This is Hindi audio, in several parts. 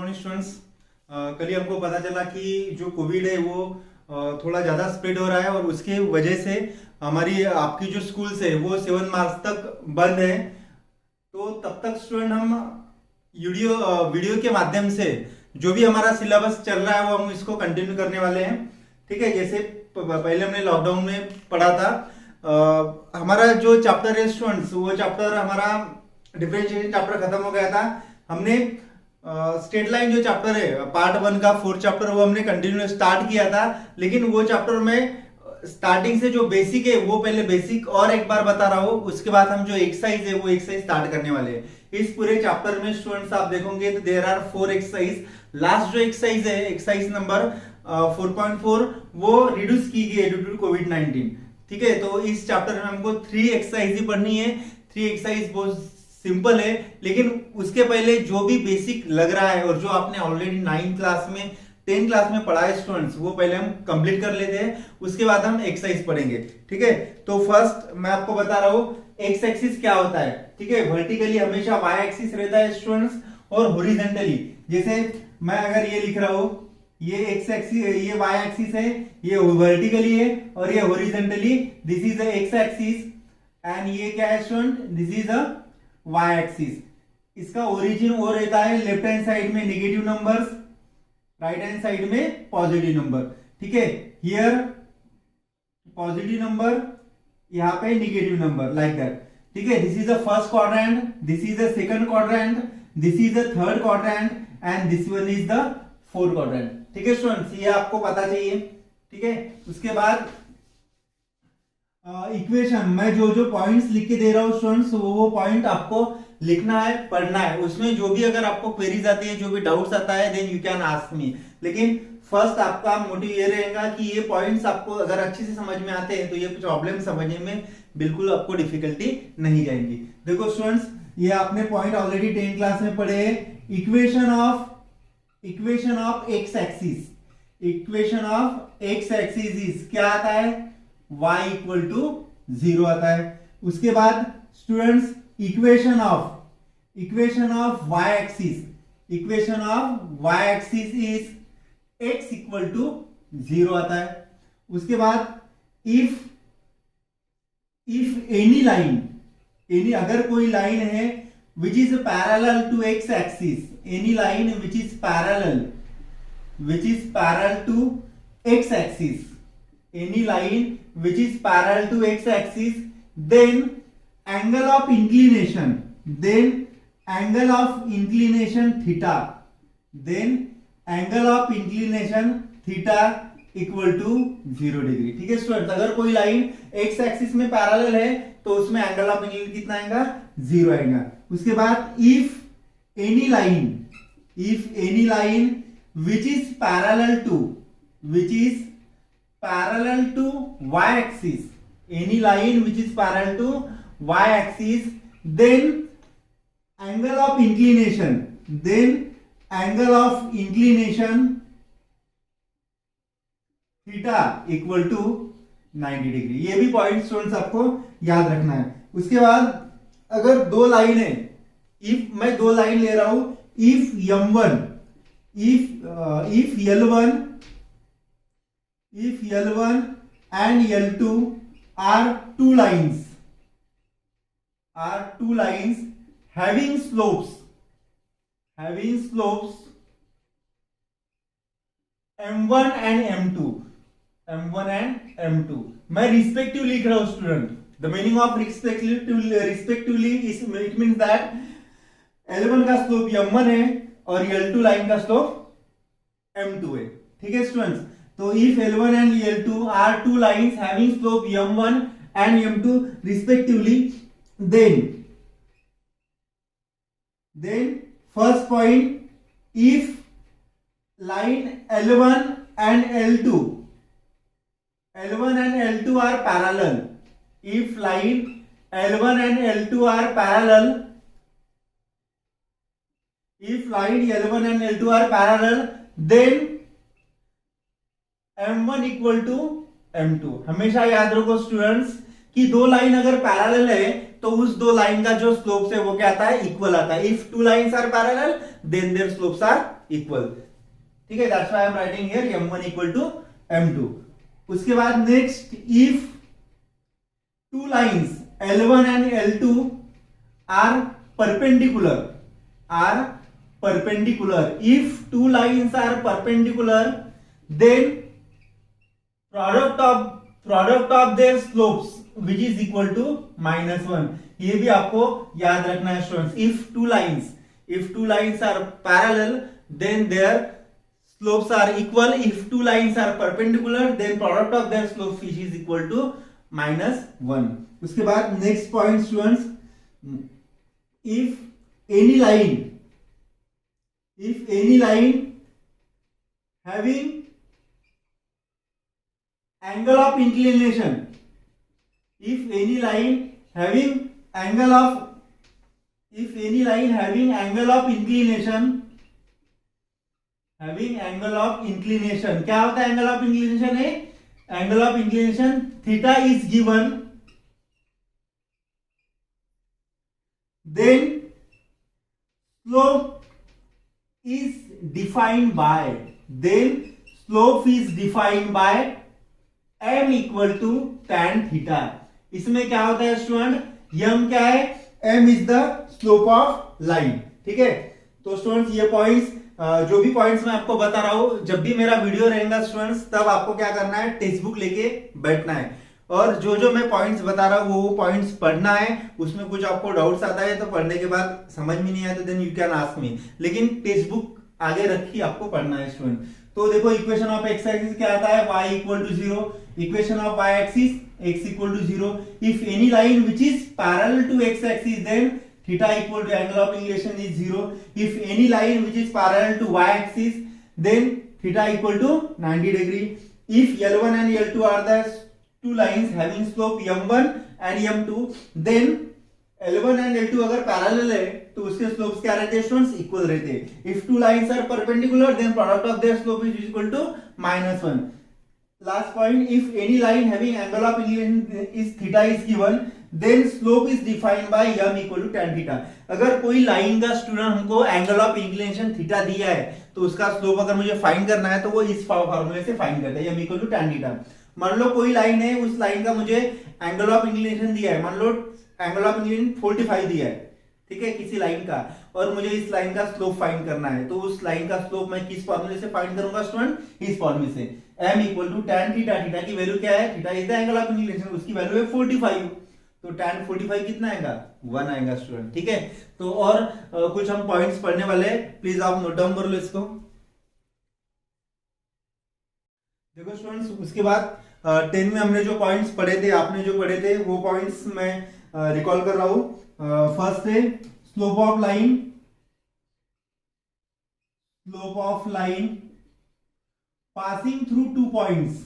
Morning students. कल ही हमको पता चला कि जो कोविड है वो थोड़ा ज़्यादा स्प्रेड हो रहा है और उसके वजह से हमारी आपकी जो स्कूल्स है वो 7 मार्च तक बंद है। तो तब तक स्टूडेंट हम वीडियो के माध्यम से जो भी हमारा सिलेबस चल रहा है वो हम इसको कंटिन्यू करने वाले हैं। ठीक है, जैसे पहले हमने लॉकडाउन में पढ़ा था। हमारा जो चैप्टर है स्टूडेंट्स, वो चैप्टर हमारा डिफरेंशिएशन चैप्टर खत्म हो गया था। हमने स्ट्रेट लाइन जो चैप्टर है पार्ट 1 का 4th चैप्टर वो हमने कंटिन्यू स्टार्ट किया था, लेकिन वो चैप्टर में स्टार्टिंग से जो बेसिक है वो पहले बेसिक और एक बार बता रहा हूँ। उसके बाद हम जो एक्सरसाइज है वो एक्सरसाइज स्टार्ट करने वाले हैं। इस पूरे चैप्टर में स्टूडेंट्स आप देखोगे तो देयर आर 4 एक्सरसाइज। लास्ट जो एक्सरसाइज है एक्सरसाइज नंबर 4.4 वो रिड्यूस की गई है ड्यू टू कोविड-19। ठीक है, तो इस चैप्टर में हमको 3 एक्सरसाइज ही पढ़नी है। 3 एक्सरसाइज बहुत सिंपल है, लेकिन उसके पहले जो भी बेसिक लग रहा है और जो आपने ऑलरेडी 9th क्लास में 10th क्लास में पढ़ा है स्टूडेंट्स, वो पहले हम कंप्लीट कर लेते हैं। उसके बाद हम एक्सरसाइज पढ़ेंगे। ठीक है, तो फर्स्ट मैं आपको बता रहा हूं एक्स एक्सिस क्या होता है। ठीक है, वर्टिकली हमेशा वाई एक्सिस रहता है स्टूडेंट्स, और हॉरिजॉन्टली जैसे मैं अगर ये लिख रहा हूं, ये एक्स एक्सिस, ये वाई एक्सिस है, ये वर्टिकली है और ये horizontally, this is the X axis and ये क्या है student, this is the Y axis. इसका ओरिजिन वो रहता है लेफ्ट हैंड साइड में negative numbers, right hand side में पॉजिटिव नंबर। ठीक है, हियर पॉजिटिव नंबर, यहां पे नेगेटिव नंबर, लाइक दैट। ठीक है, this is the first quadrant, this is the second quadrant, this is the third quadrant and this one is the fourth quadrant. ठीक है स्टूडेंट्स, ये आपको पता चाहिए। ठीक है, उसके बाद इक्वेशन मैं जो जो पॉइंट्स लिख के दे रहा हूं स्टूडेंट्स, वो पॉइंट आपको लिखना है, पढ़ना है। उसमें जो भी अगर आपको क्वेरीज आती है, जो भी डाउट्स आता है, then you can ask me. लेकिन फर्स्ट आपका मोटिव ये रहेगा कि ये पॉइंट्स आपको अगर अच्छे से समझ में आते हैं तो ये प्रॉब्लम समझने में बिल्कुल आपको डिफिकल्टी नहीं जाएगी। देखो स्टूडेंट्स, ये आपने पॉइंट ऑलरेडी 10th क्लास में पढ़े। Equation of x axis, equation of x axis is क्या आता है, y इक्वल टू 0 आता है। उसके बाद students equation of y axis, equation of y axis is x equal to 0 आता है। उसके बाद इफ एनी लाइन, अगर कोई लाइन है which is parallel to x axis, any line which is parallel to x axis, any line which is parallel to x axis, then angle of inclination theta equal to 0 degree. ठीक है स्टूडेंट, अगर कोई लाइन x एक्सिस में पैरेलल है तो उसमें एंगल ऑफ इंक्लिनेशन कितना आएगा, 0 आएगा। उसके बाद if any line which is parallel to y axis, any line which is parallel to y axis, then angle of inclination theta equal to 90 degree. ये भी पॉइंट स्टूडेंट्स आपको याद रखना है। उसके बाद अगर दो लाइन है, इफ मैं दो लाइन ले रहा हूं, if L1 and L2 are two lines having slopes M1 and M2, मैं रिस्पेक्टिव लिख रहा हूं student. The meaning of respectively is, it means that L1 का स्लोप M1 है और L2 लाइन का स्लोप M2 है। ठीक है स्टूडेंट्स, तो if L1 and L2 are two lines having slope M1 and M2 respectively, then first point, if line L1 and L2 are parallel, if line L1 and L2 are parallel, then M1 equal to M2। हमेशा याद रखो स्टूडेंट्स कि दो लाइन अगर पैरेलल है तो उस दो लाइन का जो स्लोप है वो क्या आता है, इक्वल आता है। If two lines are parallel then their slopes are equal. ठीक है, that's why I am writing here m1 equal to m2। उसके बाद next, if two lines L1 and L2 are perpendicular, if two lines are perpendicular then product of their slopes which is equal to -1। ये भी आपको याद रखना है students. if two lines are parallel then their slopes are equal, if two lines are perpendicular then product of their slopes which is equal to -1। उसके बाद next point students, if any line having angle of inclination, if any line having angle of inclination, क्या होता है एंगल ऑफ इंक्लिनेशन है, angle of inclination theta is given, then slope is defined by m equal to tan theta। इसमें क्या होता है स्टूडेंट, m क्या है, m is the slope of line. ठीक है, तो स्टूडेंट्स ये पॉइंट्स, जो भी पॉइंट्स मैं आपको बता रहा हूं, जब भी मेरा वीडियो रहेगा स्टूडेंट्स तब आपको क्या करना है, टेक्स्ट बुक लेके बैठना है और जो मैं पॉइंट्स बता रहा हूँ वो पॉइंट्स पढ़ना है। उसमें कुछ आपको डाउट्स आता है तो पढ़ने के बाद समझ में नहीं आया तो then you can ask me, लेकिन टेक्स्ट बुक आगे रख के आपको पढ़ना है स्टूडेंट। तो देखो इक्वेशन ऑफ एक्स एक्सिस क्या आता है, y equal to 0, equation of y axis x equal to 0, if any line which is parallel to x axis then theta equal to angle of inclination is 0, if any line which is parallel to y axis then theta equal to 90 degree, if L1 and L2 are the two lines having slope m1 and m2 then L1 and L2 अगर पैरेलल है तो उसके स्लोप्स क्या रहते हैं स्टूडेंट्स, इक्वल रहते हैं। if two lines are perpendicular then product of their slope is equal to -1। last point, if any line having angle of inclination is theta is given then slope is defined by m equal to tan theta। अगर कोई लाइन का स्टूडेंट हमको एंगल ऑफ इंक्लिनेशन थीटा दिया है तो उसका स्लोप अगर मुझे फाइंड करना है तो वो इस फॉर्मूले से फाइंड करते हैं, m equal to tan theta। मान लो कोई लाइन है, उस लाइन का मुझे एंगल ऑफ इंक्लिनेशन दिया है, मान लो एंगल ऑफ इंक्लिनेशन 45 दिया है, ठीक है, किसी लाइन का, और मुझे इस लाइन का स्लोप फाइंड करना है। तो उस लाइन का स्लोप मैं किस फॉर्मूले से फाइंड करूंगा स्टूडेंट, इस फॉर्मूले से, m equal to tan theta, theta की वैल्यू क्या है, theta is the angle of inclination, उसकी वैल्यू है 45, तो tan 45 कितना आएगा, 1 आएगा स्टूडेंट। ठीक है, तो और कुछ हम पॉइंट्स पढ़ने वाले हैं, प्लीज आप नोट डाउन कर लो इसको। देखो स्टूडेंट्स, उसके बाद 10 में हमने जो पॉइंट्स पढ़े थे, आपने जो पढ़े थे वो पॉइंट्स मैं रिकॉल कर रहा हूं। फर्स्ट है slope of line passing through two points,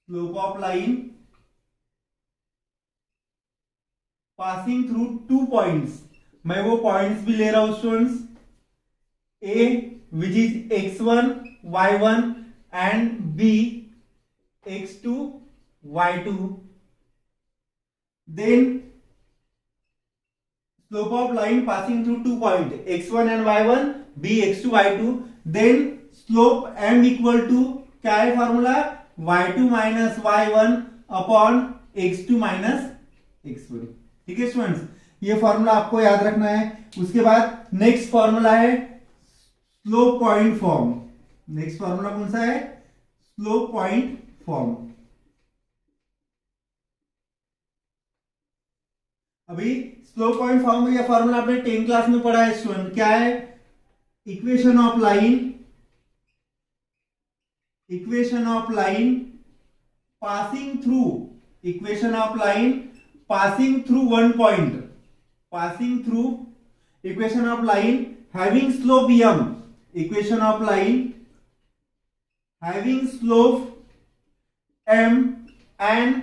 slope of line passing through two points. मैं वो पॉइंट्स भी ले रहा हूं students, A which is x1 y1 and b x2 y2, then slope of line passing through 2 point x1 and y1, b x2 y2, then slope m equal to क्या है formula, y2 minus y1 upon x2 minus x1। ठीक है स्टूडेंट्स, ये फॉर्मूला आपको याद रखना है। उसके बाद नेक्स्ट फॉर्मूला है slope point form. Next formula कौन सा है, स्लोप पॉइंट फॉर्म। अभी स्लोप पॉइंट फॉर्म में यह फॉर्मूला आपने 10 क्लास में पढ़ा है स्टूडेंट, क्या है, equation of line passing through one point, equation of line having slope m, equation of line having slope m and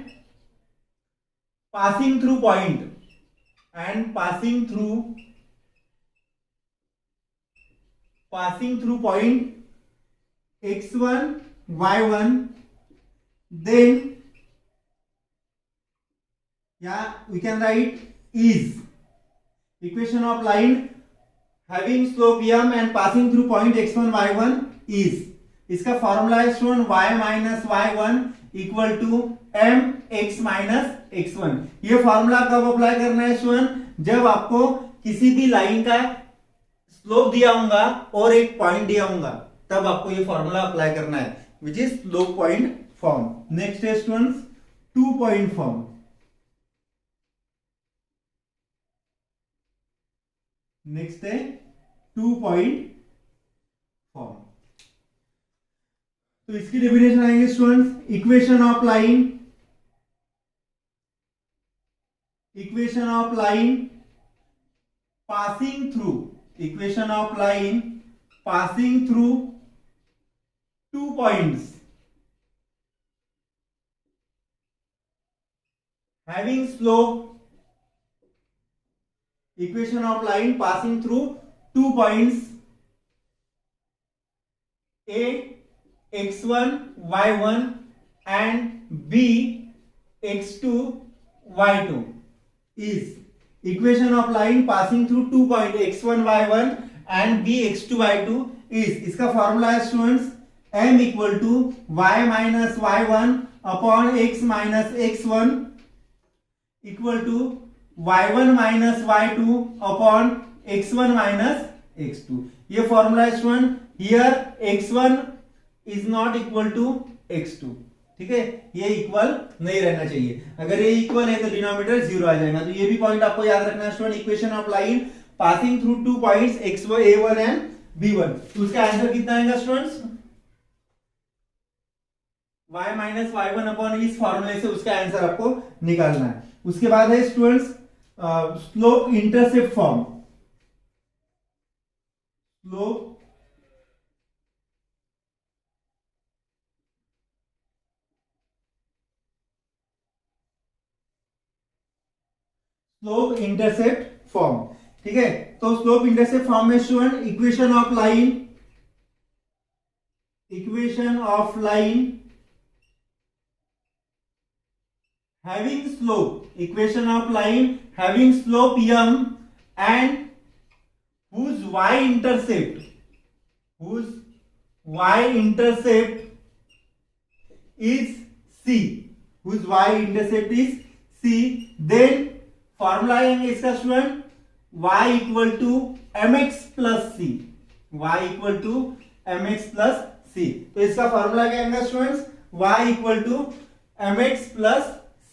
passing through point x1 y1, then या we can write is equation of line having slope m and passing through point x1 y1 is, इसका फॉर्मूला है student y minus y1 equal to m x minus x1। ये फॉर्मूला कब अप्लाई करना है स्टूडेंट? जब आपको किसी भी लाइन का स्लोप दिया होगा और एक पॉइंट दिया होगा, तब आपको ये फॉर्मूला अप्लाई करना है, which is slope point form. Next है स्टूडेंट्स 2 पॉइंट फॉर्म। नेक्स्ट है 2 पॉइंट फॉर्म। तो इसकी डेफिनेशन आएंगे students, equation of line, equation of line passing through, equation of line passing through 2 points having slope, equation of line passing through 2 points A x1 y1 and B x2 y2 is, equation of line passing through 2 point x1 y1 and B x2 y2 is, इसका फॉर्मूला है students m equal to y minus y1 upon x minus x1 equal to y1 minus y2 upon x1 minus x2। ये फॉर्मूला है student, here x1 is not equal to x2, ठीक है, ये इक्वल नहीं रहना चाहिए। अगर ये इक्वल है तो डिनोमिनेटर 0 आ जाएगा। तो ये भी पॉइंट आपको याद रखना है student, equation of line passing through 2 points x1 a1 and b1। तो उसका आंसर कितना आएगा students? y minus y1 upon इस फॉर्मूले से उसका आंसर आपको निकालना है। उसके बाद है students slope intercept form. Slope intercept form, ठीक है। तो स्लोप इंटरसेप्ट फॉर्म में student equation of line, equation of line having slope, equation of line having slope m and whose y-intercept is c, whose y-intercept is c, then formula आएंगे इसका student y equal to mx plus c, y equal to mx plus c। तो इसका फॉर्मूला क्या आएगा students? y equal to mx plus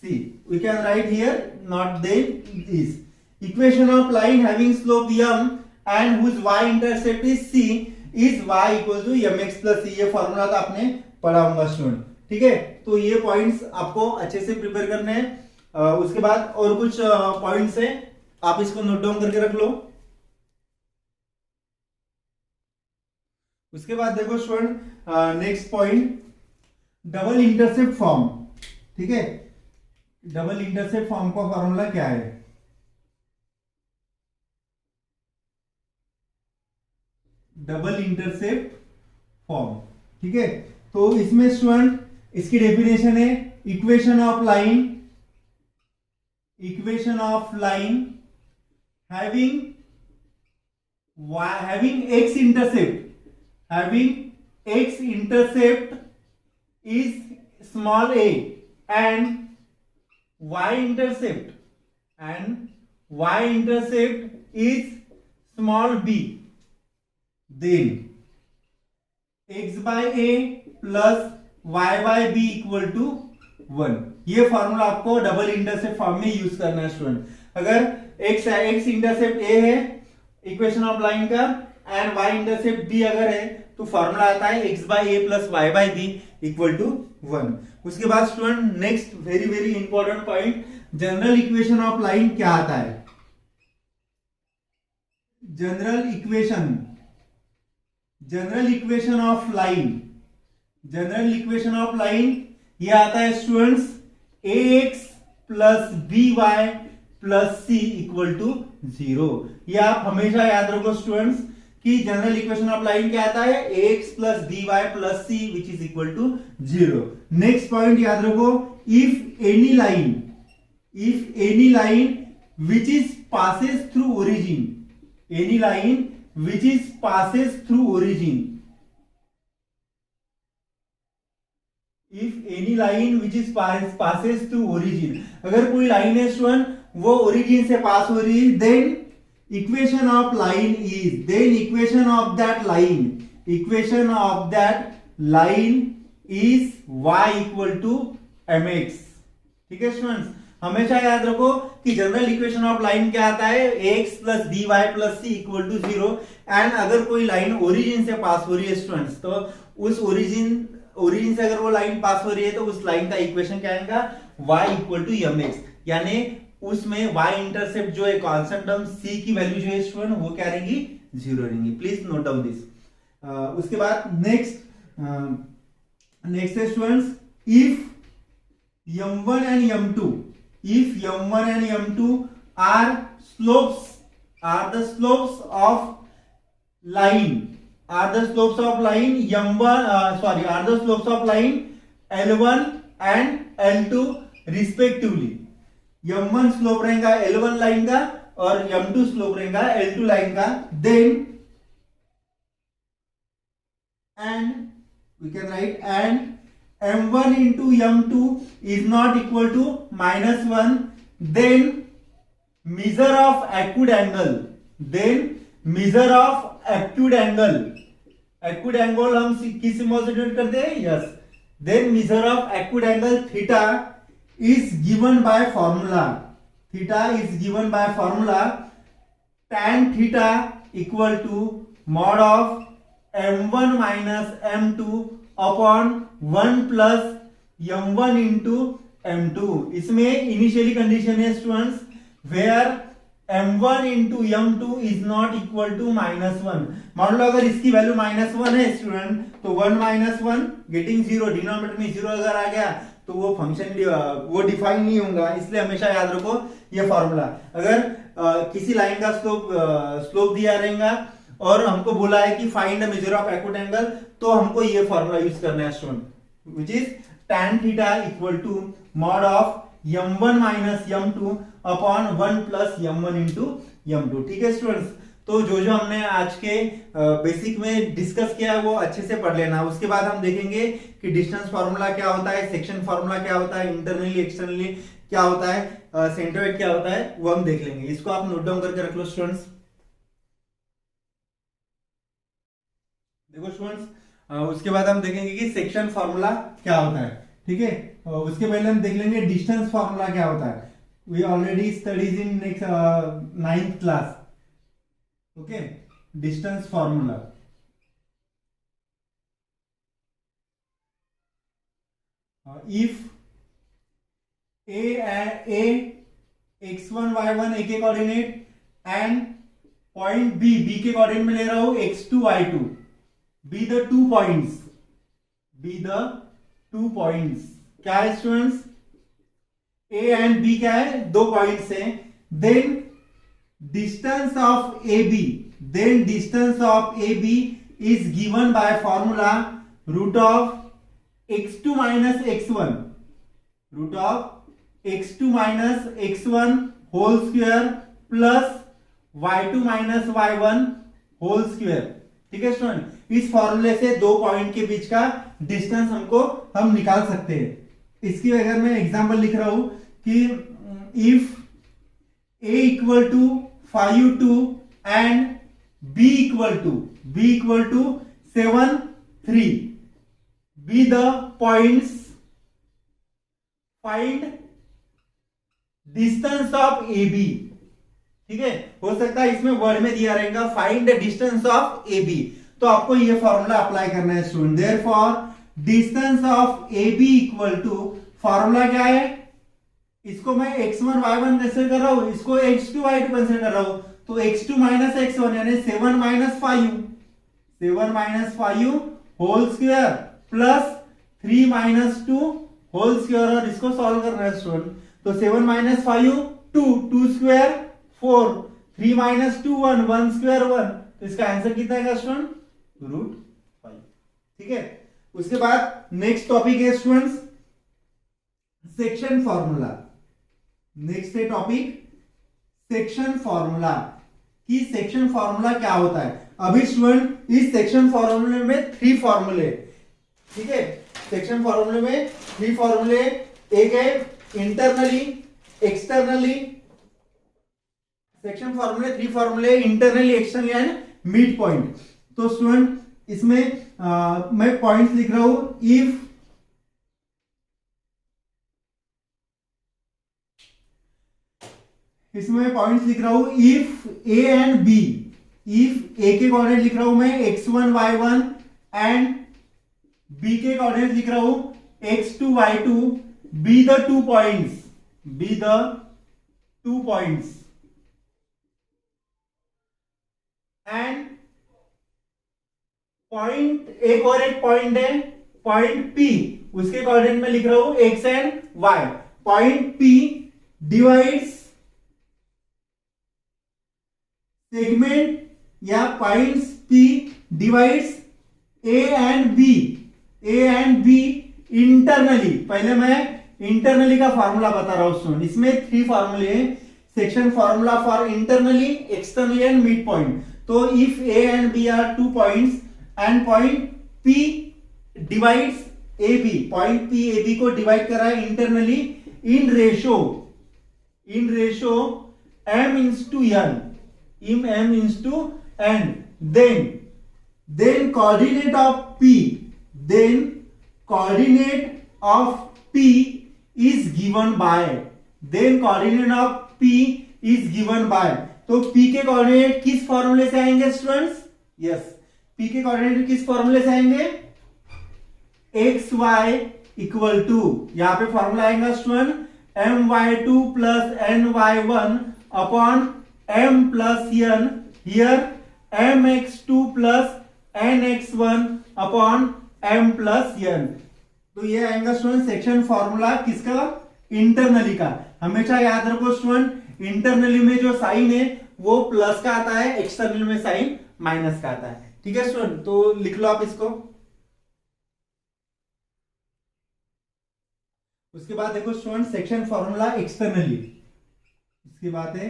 C. We can write here not then is, equation of line having slope m and whose y-intercept is c is y equal to mx plus c। ये फॉर्मूला तो आपने पढ़ा होगा स्टूडेंट, ठीक है। तो ये पॉइंट्स आपको अच्छे से प्रिपेयर करने हैं। उसके बाद और कुछ पॉइंट्स हैं, आप इसको नोट डाउन करके रख लो। उसके बाद देखो student next point double intercept form, ठीक है। डबल इंटरसेप्ट फॉर्म का फॉर्मूला क्या है? डबल इंटरसेप्ट फॉर्म, ठीक है। तो इसमें स्टूडेंट इसकी डेफिनेशन है equation of line, equation of line having x intercept, having x intercept is small a and y-intercept is small b, then x by a plus y by b equal to 1। ये फॉर्मूला आपको डबल इंटरसेप्ट फॉर्म में यूज करना है स्टूडेंट। अगर x इंटरसेप्ट a है इक्वेशन ऑफ लाइन का एंड y इंटरसेप्ट b अगर है, तो फॉर्मूला आता है x by a plus y by b equal to 1। उसके बाद student next very very important point, general equation of line क्या आता है? जनरल इक्वेशन ऑफ लाइन ये आता है students ax plus by plus c equal to 0। ये आप हमेशा याद रखो स्टूडेंट्स कि जनरल इक्वेशन ऑफ लाइन क्या आता है? ax plus by plus c which is equal to 0। Next point याद रखो, if if any line which is passes through origin, any line which is passes through origin, if any line which is passes through origin, अगर कोई लाइन है स्टूडेंट वो ओरिजिन से पास हो रही है, then equation of line is, then equation of that line, equation of that line is y equal to mx। ठीक है स्टूडेंट्स, हमेशा याद रखो कि जनरल इक्वेशन ऑफ लाइन क्या आता है, x plus D Y plus C equal to 0। And अगर कोई लाइन ओरिजिन से पास हो रही है स्टूडेंट्स, तो उस ओरिजिन से अगर वो लाइन पास हो रही है तो उस लाइन का इक्वेशन क्या आएगा, y इक्वल टू mx, यानी उसमें y इंटरसेप्ट जो है कांस्टेंट टर्म c की वैल्यू जो है स्टूडेंट वो क्या रहेंगी, 0 रहेंगी। Please note down this. उसके बाद नेक्स्ट है students, if m1 and m2, if m1 and m2 are the slopes of line, are the slopes of line are the slopes of line L1 and L2 respectively, m1 slope रहेगा L1 लाइन का और m2 स्लोप रहेगा L2 लाइन का, then and we can write and m1 into m2 is not equal to -1, then measure of acute angle, acute angle हम किस सिंबल से डिनोट करते हैं, yes, then measure of acute angle theta is given by formula, tan theta equal to mod of m1 minus m2 upon 1 plus m1 into m2। इसमें इनिशियली कंडीशन है students where m1 into m2 is not equal to -1। मान लो अगर इसकी वैल्यू -1 है स्टूडेंट, तो 1 माइनस 1 गेटिंग 0, डिनोमिनेटर में 0 अगर आ गया तो वो फंक्शन वो डिफाइन नहीं होगा। इसलिए हमेशा याद रखो ये फॉर्मूला, अगर किसी लाइन का स्लोप दिया रहेगा और हमको बोला है कि find the measure of acute angle, तो हमको ये फॉर्मूला यूज करना है student, which is tan theta equal to mod of m1 minus m2 upon 1 plus m1 into m2। ठीक है स्टूडेंट्स, तो जो हमने आज के बेसिक में डिस्कस किया है वो अच्छे से पढ़ लेना। उसके बाद हम देखेंगे कि डिस्टेंस फॉर्मूला क्या होता है, सेक्शन फॉर्मूला क्या होता है, इंटरनली एक्सटर्नली क्या होता है, सेंटरोइड क्या होता है, वो हम देख लेंगे। इसको आप नोट डाउन करके रख लो स्टूडेंट्स। देखो स्टूडेंट्स, उसके बाद हम देखेंगे कि सेक्शन फॉर्मूला क्या होता है। ठीक है, उसके पहले हम देख लेंगे डिस्टेंस फॉर्मूला क्या होता है। We already studies in next 9th class. Okay, distance formula, if a x1 y1 a के कोऑर्डिनेट एंड पॉइंट b के कोऑर्डिनेट में ले रहा हूं x2 y2, be the two points क्या है स्टूडेंट्स, a एंड b क्या है, दो पॉइंट्स हैं। Then distance of AB is given by formula root of x2 minus x1 whole square plus y2 minus y1 whole square. ठीक है स्टूडेंट, इस फॉर्मूले से दो पॉइंट के बीच का डिस्टेंस हम निकाल सकते हैं। इसकी अगर मैं एग्जांपल लिख रहा हूं कि if a equal to 5 and b equal to 7 3, be the points, find distance of AB। ठीक है, हो सकता है इसमें वर्ड में दिया रहेगा find the distance of AB, तो आपको ये फॉर्मूला अप्लाई करना है student. Therefore distance of AB equal to, formula क्या है, इसको मैं x1 y1 कंसीडर कर रहा हूं, इसको x2 y2 कंसीडर कर रहा हूं, तो x2 माइनस x1 यानी 7 minus 5 whole square plus 3 minus 2 whole square, और इसको सॉल्व करना है स्टूडेंट। तो 7 माइनस 5 2 स्क्वायर 4, 3 माइनस 2 1 स्क्वायर 1, तो इसका आंसर कितना है स्टूडेंट, √5। ठीक है, उसके बाद नेक्स्ट टॉपिक है स्टूडेंट्स सेक्शन फॉर्मूला। नेक्स्ट है टॉपिक सेक्शन फॉर्मूला, कि सेक्शन फॉर्मूला क्या होता है। अभी स्टूडेंट इस सेक्शन फॉर्मूले में 3 फॉर्मूले, ठीक है, सेक्शन फॉर्मूले में 3 फॉर्मूले, एक है इंटरनली, एक्सटर्नली, सेक्शन फॉर्मूले 3 फॉर्मूले, internally, externally and mid point. तो स्टूडेंट इसमें मैं पॉइंट्स लिख रहा हूं। इफ इसमें पॉइंट्स लिख रहा हूं, if A and B, if A के कोऑर्डिनेट लिख रहा हूं मैं x1 y1 एंड बी के कोऑर्डिनेट लिख रहा हूं x2 y2, be the 2 points, be the 2 points and point, एक और एक पॉइंट है पॉइंट P, उसके कोऑर्डिनेट में लिख रहा हूं x and y। Point P divides segment या points P divides A and B, A and B internally. पहले मैं इंटरनली का फॉर्मूला बता रहा हूं स्टूडेंट, इसमें 3 फॉर्मूले हैं, section formula for internally, externally and mid point. तो if A and B are 2 points and point P divides AB, point P AB को डिवाइड कर रहा है internally in ratio m into n, m into n, then coordinate of P, then coordinate of P is given by, then coordinate of P is given by। तो P के कोऑर्डिनेट किस फॉर्मूले से आएंगे स्टूडेंट्स? यस, P के कोऑर्डिनेट किस फॉर्मूले से आएंगे? एक्स वाई इक्वल टू, यहां पे फॉर्मूला आएगा student my2 plus ny1 upon m plus n, here mx2 plus nx1 upon m plus n। तो ये आएगा स्टूडेंट सेक्शन फॉर्मूला किसका? इंटरनली का। हमेशा याद रखो स्टूडेंट, इंटरनली में जो साइन है वो प्लस का आता है, एक्सटर्नल में साइन माइनस का आता है। ठीक है स्टूडेंट, तो लिख लो आप इसको। उसके बाद देखो स्टूडेंट सेक्शन फॉर्मूला एक्सटर्नली, इसके बाद है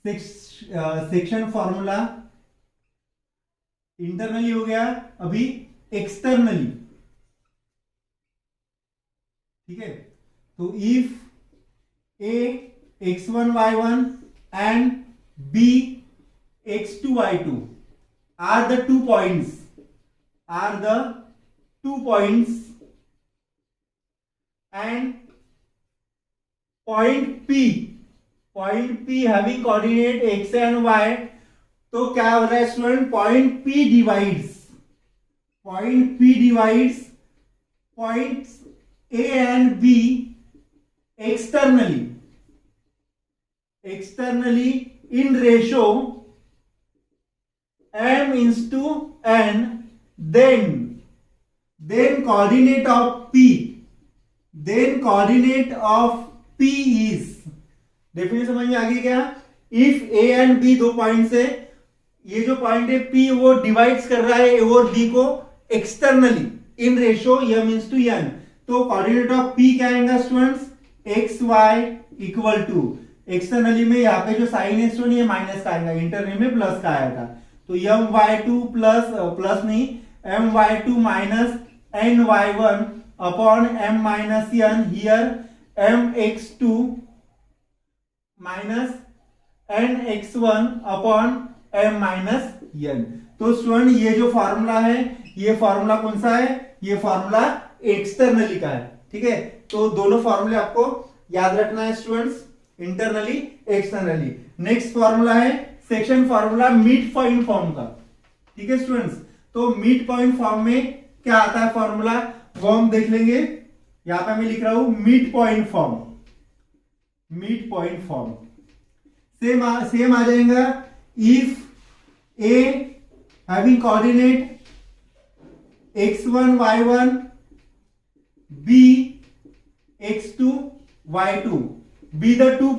सेक्शन फॉर्मूला इंटरनली हो गया, अभी एक्सटर्नली। ठीक है, तो if A x1 y1 and b x2 y2 are the 2 points, and point P having coordinate x and y, तो क्या हो रहा है student? Point P divides points A and B externally in ratio m into n, then coordinate of P is, definition समझ में आ गई क्या? If A and B 2 points है, ये जो पॉइंट है P वो डिवाइड्स कर रहा है A और B को externally in ratio m into n, तो कोऑर्डिनेट ऑफ P क्या आएगा students? X Y equal to, externally में यहाँ पे जो साइन है स्टूडेंट ये माइनस का आएगा, इंटरनली में प्लस का आएगा, तो my2 प्लस नहीं my2 minus ny1 upon m minus n, here mx2 minus nx1 upon m minus n। तो स्टूडेंट ये जो फॉर्मूला है, ये फॉर्मूला कौन सा है? ये फॉर्मूला एक्सटर्नली का है। ठीक है, तो दोनों फॉर्मूले आपको याद रखना है students, internally externally. Next formula है section formula mid point form का। ठीक है स्टूडेंट्स, तो मिड पॉइंट फॉर्म में क्या आता है फॉर्मूला वो हम देख लेंगे। यहां पे मैं लिख रहा हूं मिड पॉइंट फॉर्म सेम आ जाएगा। If A having coordinate x1 y1 b x2 y2 be the 2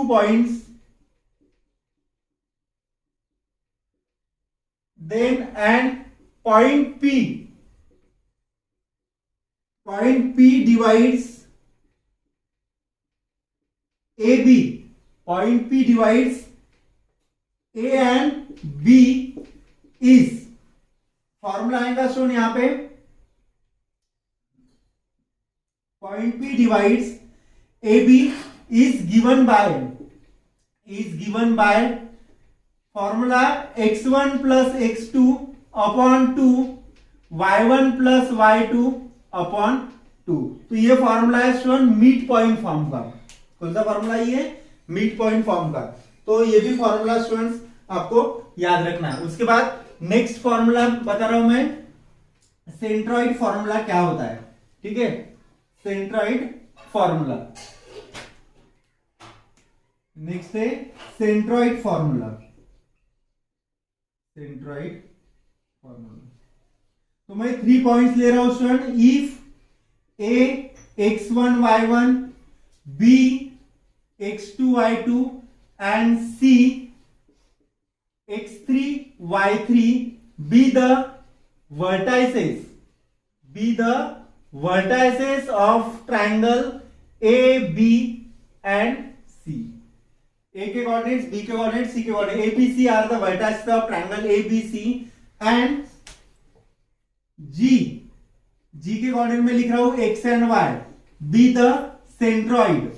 points, then and point P point P divides AB, point P divides A and B is, formula आएगा सुन यहां पे, point P divides AB is given by formula x1 plus x2 upon 2 y1 plus y2 upon 2। तो ये फॉर्मूला है स्टूडेंट मिड पॉइंट फॉर्म का। कौन सा फॉर्मूला ये? मिड पॉइंट फॉर्म का। तो ये भी फॉर्मूला स्टूडेंट्स आपको याद रखना है। उसके बाद नेक्स्ट फॉर्मूला बता रहा हूं मैं, सेंट्रॉइड फॉर्मूला क्या होता है, ठीक है, सेंट्रॉइड फॉर्मूला। नेक्स्ट है सेंट्रॉइड फॉर्मूला, सेंट्रॉइड फॉर्मूला। तो मैं 3 पॉइंट्स ले रहा हूं student, if a x1 y1 b x2 y2 and c x3 y3 be the vertices of triangle a b and c। A के coordinates, B के coordinates, C के coordinates, A, B, C are the vertices of triangle A, B, C and G के coordinate में लिख रहा हूं X and Y, be the centroid,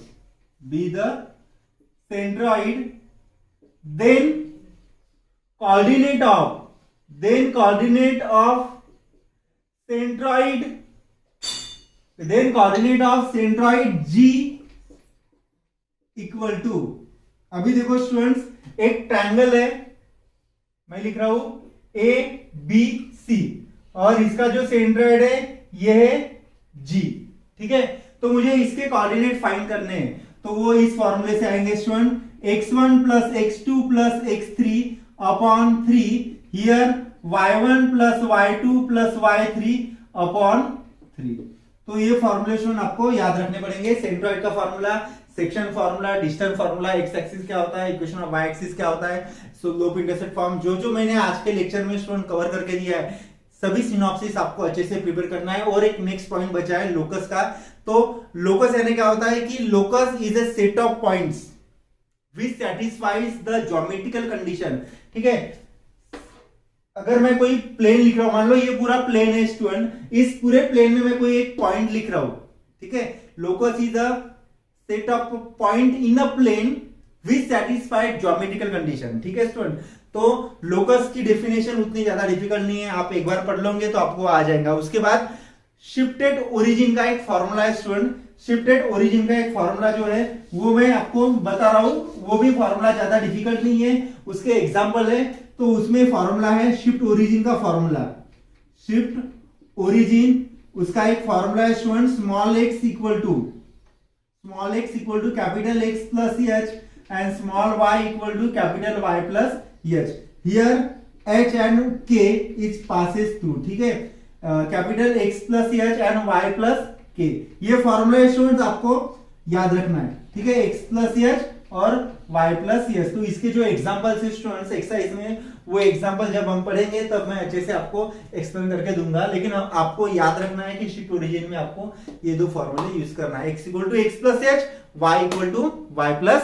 then coordinate of centroid G equal to, अभी देखो स्टूडेंट्स एक ट्रायंगल है, मैं लिख रहा हूं ए बी सी और इसका जो सेंट्रॉइड है ये है जी, ठीक है। तो मुझे इसके कोऑर्डिनेट फाइंड करने हैं, तो वो इस फॉर्मूले से आएंगे student, x1 plus x2 plus x3 upon 3 here y1 plus y2 plus y3 upon 3। तो ये फॉर्मुलेशन आपको याद रखने पड़ेंगे। सेंट्रॉइड का formula, section formula, distance formula, x axis क्या होता है, इक्वेशन ऑफ वाई एक्सिस क्या होता है, स्लोप इंटरसेप्ट फॉर्म, जो मैंने आज के लेक्चर में स्टूडेंट कवर करके दिया है, सभी सिनॉप्सिस आपको अच्छे से प्रिपेयर करना है। और एक नेक्स्ट पॉइंट बचा है लोकस का। तो लोकस यानी क्या होता है कि locus is a set of points which satisfies the geometrical condition, ठीक है। अगर मैं कोई प्लेन लिख रहा हूं, मान लो ये पूरा प्लेन है स्टूडेंट, इस पूरे प्लेन में मैं कोई एक पॉइंट लिख रहा हूं, ठीक है। Locus is a set of point in a plane which satisfied geometrical condition, ठीक है स्टूडेंट। तो लोकस की डेफिनेशन उतनी ज्यादा डिफिकल्ट नहीं है, आप एक बार पढ़ लोगे तो आपको आ जाएगा। उसके बाद शिफ्टेड ओरिजिन का एक फॉर्मूला है स्टूडेंट, शिफ्टेड ओरिजिन का एक फॉर्मूला जो है वो मैं आपको बता रहा हूं, वो भी फॉर्मूला ज्यादा डिफिकल्ट नहीं है, उसके एग्जांपल है। तो उसमें फॉर्मूला है शिफ्ट ओरिजिन का फॉर्मूला, शिफ्ट ओरिजिन, उसका एक फॉर्मूला है student, small x equal to capital X plus H and small y equal to capital Y plus H। Here H and K is passes through, ठीक है, capital X plus H and Y plus K। ये फॉर्मूला स्टूडेंट्स आपको याद रखना है, ठीक है, X प्लस H और Y प्लस H। तो इसके जो एग्जांपल्स है स्टूडेंट्स एक्सरसाइज में, वो एग्जांपल जब हम पढ़ेंगे तब मैं अच्छे से आपको एक्सप्लेन करके दूंगा। लेकिन आपको याद रखना है कि शिफ्ट ओरिजिन में आपको ये दो फॉर्मूले यूज करना है, x equal to x plus H, y equal to y plus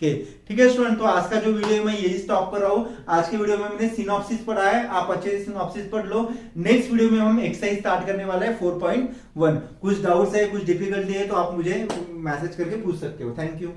K, ठीक है स्टूडेंट। तो आज का जो वीडियो है मैं यही स्टॉप कर रहा हूं। आज के वीडियो में मैंने सिनॉप्सिस पढ़ा है, आप अच्छे से सिनॉप्सिस पढ़ लो। नेक्स्ट वीडियो में हम एक्सरसाइज स्टार्ट करने वाले हैं 4.1। कुछ डाउट्स है, कुछ डिफिकल्टी है तो आप मुझे मैसेज करके पूछ सकते हो। Thank you.